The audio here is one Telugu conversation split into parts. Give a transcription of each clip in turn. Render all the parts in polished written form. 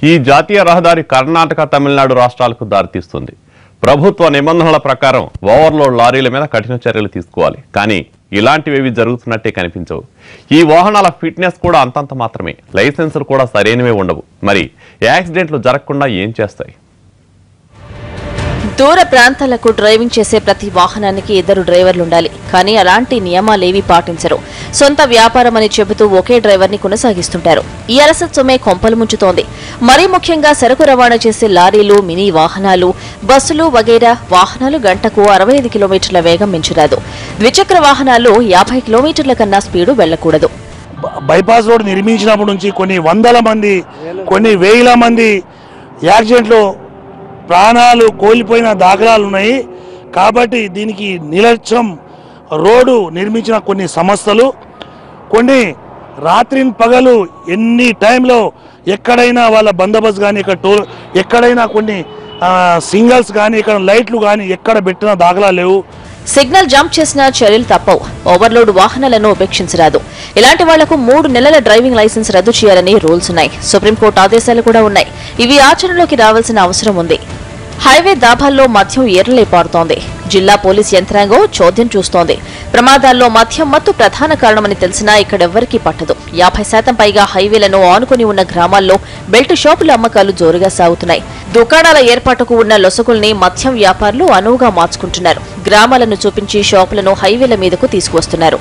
ఈ జాతీయ రహదారి కర్ణాటక తమిళనాడు రాష్ట్రాలకు దారితీస్తుంది. ప్రభుత్వ నిబంధనల ప్రకారం ఓవర్లోడ్ లారీల మీద కఠిన చర్యలు తీసుకోవాలి. కానీ ఇలాంటివి జరుగుతున్నట్టే కనిపించవు. ఈ వాహనాల ఫిట్నెస్ కూడా అంతంత మాత్రమే. లైసెన్సులు కూడా సరైనవే ఉండవు. మరి యాక్సిడెంట్లు జరగకుండా ఏం చేస్తాయి? దూర ప్రాంతాలకు డ్రైవింగ్ చేసే ప్రతి వాహనానికి 2 డ్రైవర్లు ఉండాలి. కానీ అలాంటి నియమాలేవీ పాటించరు. సొంత వ్యాపారం అని చెబుతూ ఒకే డ్రైవర్ని కొనసాగిస్తుంటారు. ఈ అలసత్వమే కొంపలు ముంచుతోంది. మరీ ముఖ్యంగా సరుకు రవాణా చేసే లారీలు, మినీ వాహనాలు, బస్సులు వగైరా వాహనాలు గంటకు 65 కిలోమీటర్ల వేగం మించరాదు. ద్విచక్ర వాహనాలు 50 కిలోమీటర్ల కన్నా స్పీడు వెళ్లకూడదు. బైపాస్ రోడ్ నిర్మించినప్పటి నుంచి కొన్ని వందల మంది, కొన్ని వేల మంది యాక్సిడెంట్లు ప్రాణాలు కోల్పోయిన దాఖలాలు ఉన్నాయి. కాబట్టి దీనికి నిర్లక్ష్యం రోడ్డు నిర్మించిన కొన్ని సంస్థలు కొన్ని రాత్రి పగలు ఎన్ని టైంలో ఎక్కడైనా వాళ్ళ బందోబస్తు కానీ ఎక్కడైనా కొన్ని సింగల్స్ కానీ ఇక్కడ లైట్లు కానీ ఎక్కడ పెట్టిన దాఖలాలు లేవు. సిగ్నల్ జంప్ చేసిన చర్యలు తప్పవు. ఓవర్లోడ్ వాహనాలను ఉపేక్షించరాదు. ఇలాంటి వాళ్లకు 3 నెలల డ్రైవింగ్ లైసెన్స్ రద్దు చేయాలని రూల్స్ ఉన్నాయి. సుప్రీంకోర్టు ఆదేశాలు కూడా ఉన్నాయి. ఇవి ఆచరణలోకి రావాల్సిన అవసరం ఉంది. హైవే దాబాల్లో మద్యం ఏర్లై పారుతోంది. జిల్లా పోలీస్ యంత్రాంగం చోద్యం చూస్తోంది. ప్రమాదాల్లో మద్యం మత్తు ప్రధాన కారణమని తెలిసినా ఇక్కడెవ్వరికీ పట్టదు. 50% పైగా హైవేలను ఆనుకుని ఉన్న గ్రామాల్లో బెల్ట్ షాపుల అమ్మకాలు జోరుగా సాగుతున్నాయి. దుకాణాల ఏర్పాటుకు ఉన్న లొసగుల్ని మద్యం వ్యాపారులు అనువుగా మార్చుకుంటున్నారు. గ్రామాలను చూపించి షాపులను హైవేల మీదకు తీసుకువస్తున్నారు.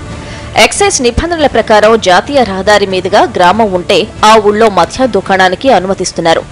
ఎక్సైజ్ నిబంధనల ప్రకారం జాతీయ రహదారి మీదుగా గ్రామం ఉంటే ఆ ఊళ్ళో మద్యం దుకాణానికి అనుమతిస్తున్నారు.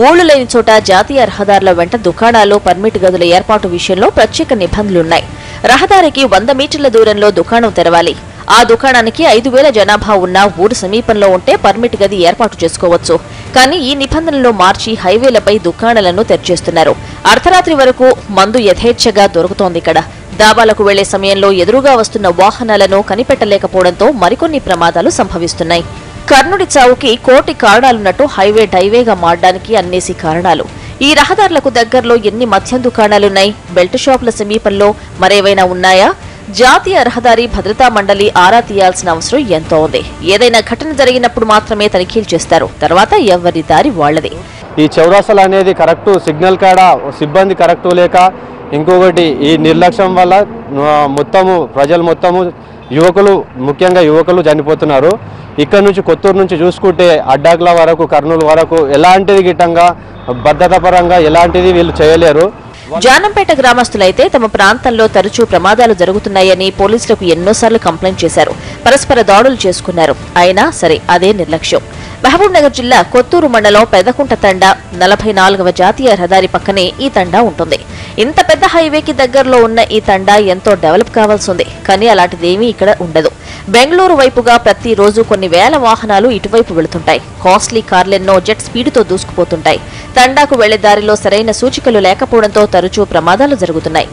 ఊళ్లు లేని చోట జాతీయ రహదారుల వెంట దుకాణాలు, పర్మిట్ గదుల ఏర్పాటు విషయంలో ప్రత్యేక నిబంధనలున్నాయి. రహదారికి 100 మీటర్ల దూరంలో దుకాణం తెరవాలి. ఆ దుకాణానికి 5000 జనాభా ఉన్న ఊరు సమీపంలో ఉంటే పర్మిట్ గది ఏర్పాటు చేసుకోవచ్చు. కానీ ఈ నిబంధనలను మార్చి హైవేలపై దుకాణాలను తెరిచేస్తున్నారు. అర్ధరాత్రి వరకు మందు యథేచ్ఛగా దొరుకుతోంది. ఇక్కడ దాబాలకు వెళ్లే సమయంలో ఎదురుగా వస్తున్న వాహనాలను కనిపెట్టలేకపోవడంతో మరికొన్ని ప్రమాదాలు సంభవిస్తున్నాయి. కర్ణుడి చావుకి కోటి కారణాలున్నట్టు హైవే డైవేగా మారడానికి అన్నేసి కారణాలు. ఈ రహదారులకు దగ్గరలో ఎన్ని మద్యం దుకాణాలున్నాయి? బెల్ట్ షాపుల సమీపంలో మరేవైనా ఉన్నాయా? జాతీయ రహదారి భద్రతా మండలి ఆరా తీయాల్సిన అవసరం ఎంతో ఉంది. ఏదైనా ఘటన జరిగినప్పుడు మాత్రమే తనిఖీలు చేస్తారు. తర్వాత ఎవరి దారి వాళ్లది. ఈ చౌరాసాలు అనేది కరెక్టు సిగ్నల్ కాడ సిబ్బంది కరెక్టు లేక, ఇంకొకటి ఈ నిర్లక్ష్యం వల్ల ప్రజలు యువకులు, ముఖ్యంగా యువకులు చనిపోతున్నారు. ఇక్కడ నుంచి కొత్తూరు నుంచి చూసుకుంటే అడ్డాకుల వరకు, కర్నూలు వరకు ఎలాంటిది గిట్టంగా భద్రతా పరంగా ఎలాంటిది వీళ్ళు చేయలేరు. జానంపేట గ్రామస్తులైతే తమ ప్రాంతంలో తరచూ ప్రమాదాలు జరుగుతున్నాయని పోలీసులకు ఎన్నోసార్లు కంప్లైంట్ చేశారు. పరస్పర దాడులు చేసుకున్నారు. అయినా సరే అదే నిర్లక్ష్యం. మహబూబ్నగర్ జిల్లా కొత్తూరు మండలం పెదకుంట తండా 44వ జాతీయ రహదారి పక్కనే ఈ తండా ఉంటుంది. ఇంత పెద్ద హైవేకి దగ్గరలో ఉన్న ఈ తండా ఎంతో డెవలప్ కావాల్సి ఉంది. కానీ అలాంటిదేమీ ఇక్కడ ఉండదు. బెంగళూరు వైపుగా ప్రతిరోజు కొన్ని వేల వాహనాలు ఇటువైపు వెళుతుంటాయి. కాస్ట్లీ కార్లెన్నో జెట్ స్పీడ్తో దూసుకుపోతుంటాయి. తండాకు వెళ్లే దారిలో సరైన సూచికలు లేకపోవడంతో తరచూ ప్రమాదాలు జరుగుతున్నాయి.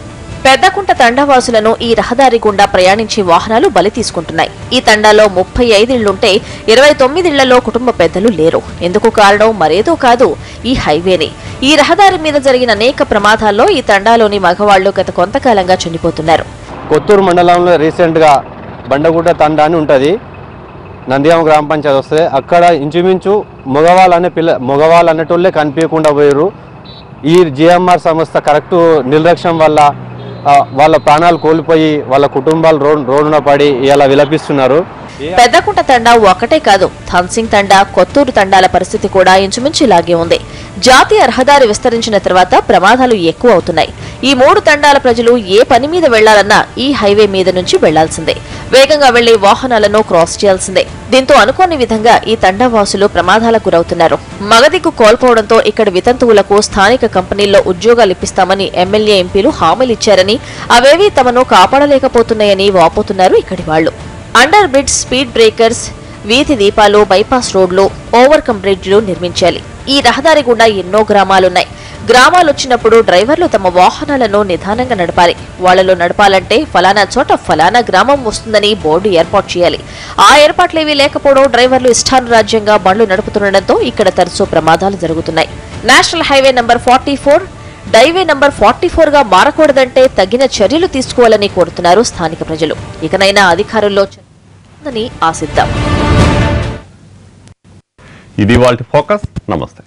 పెద్దకుంట తండావాసులను ఈ రహదారి గుండా ప్రయాణించే వాహనాలు బలి తీసుకుంటున్నాయి. ఈ తండాలో 35 ఇళ్లుంటే 29 ఇళ్లలో కుటుంబ పెద్దలు లేరు. ఎందుకు కారణం మరేదో కాదు, ఈ హైవేనే. ఈ రహదారి మీద జరిగిన అనేక ప్రమాదాల్లో ఈ తండాలోని మగవాళ్లు గత కొంతకాలంగా చనిపోతున్నారు. కొత్తూరు మండలంలో రీసెంట్గా బండగుడ్డ తండా అని ఉంటుంది. నంద్యామ గ్రామ పంచాయతీ వస్తుంది. అక్కడ ఇంచుమించు మగవాళ్ళు అన్నటోళ్ళే కనిపించకుండా పోయారు. ఈ జిఎంఆర్ సంస్థ కరెక్టు నిర్లక్ష్యం వల్ల వాళ్ళ ప్రాణాలు కోల్పోయి వాళ్ళ కుటుంబాలు రోడ్డున పడి ఇలా విలపిస్తున్నారు. పెద్దకుంట తండా ఒకటే కాదు, థాన్సింగ్ తండా, కొత్తూరు తండాల పరిస్థితి కూడా ఇంచుమించు ఇలాగే ఉంది. జాతీయ రహదారి విస్తరించిన తర్వాత ప్రమాదాలు ఎక్కువ అవుతున్నాయి. ఈ 3 తండాల ప్రజలు ఏ పని మీద వెళ్లాలన్నా ఈ హైవే మీద నుంచి వెళ్లాల్సిందే. వేగంగా వెళ్లే వాహనాలను క్రాస్ చేయాల్సిందే. దీంతో అనుకోని విధంగా ఈ తండావాసులు ప్రమాదాలకు గురవుతున్నారు. మగదిక్కు కోల్పోవడంతో ఇక్కడ వితంతువులకు స్థానిక కంపెనీల్లో ఉద్యోగాలు ఇప్పిస్తామని ఎమ్మెల్యే, ఎంపీలు హామీలిచ్చారని అవేవీ తమను కాపాడలేకపోతున్నాయని వాపోతున్నారు ఇక్కడి వాళ్లు. అండర్ బ్రిడ్జ్, స్పీడ్ బ్రేకర్స్, వీధి దీపాలు, బైపాస్ రోడ్లు, ఓవర్కమ్ బ్రిడ్జ్లు నిర్మించాలి. ఈ రహదారి గుండా ఎన్నో గ్రామాలున్నాయి. గ్రామాలొచ్చినప్పుడు డ్రైవర్లు తమ వాహనాలను నిదానంగా నడపాలి. వాళ్లలో నడపాలంటే ఫలానా చోట ఫలానా గ్రామం వస్తుందని బోర్డు ఏర్పాటు చేయాలి. ఆ ఏర్పాట్లేవీ లేకపోవడం, డ్రైవర్లు ఇష్టానురాజ్యంగా బండ్లు నడుపుతుండటంతో ఇక్కడ తరచూ ప్రమాదాలు జరుగుతున్నాయి. నేషనల్ హైవే నంబర్ 44 డైవే నంబర్ 44గా మారకూడదంటే తగిన చర్యలు తీసుకోవాలని కోరుతున్నారు స్థానిక ప్రజలు. ఇకనైనా అధికారుల్లో ఆశిద్దాం. ఇది వాల్టి ఫోకస్. నమస్తే.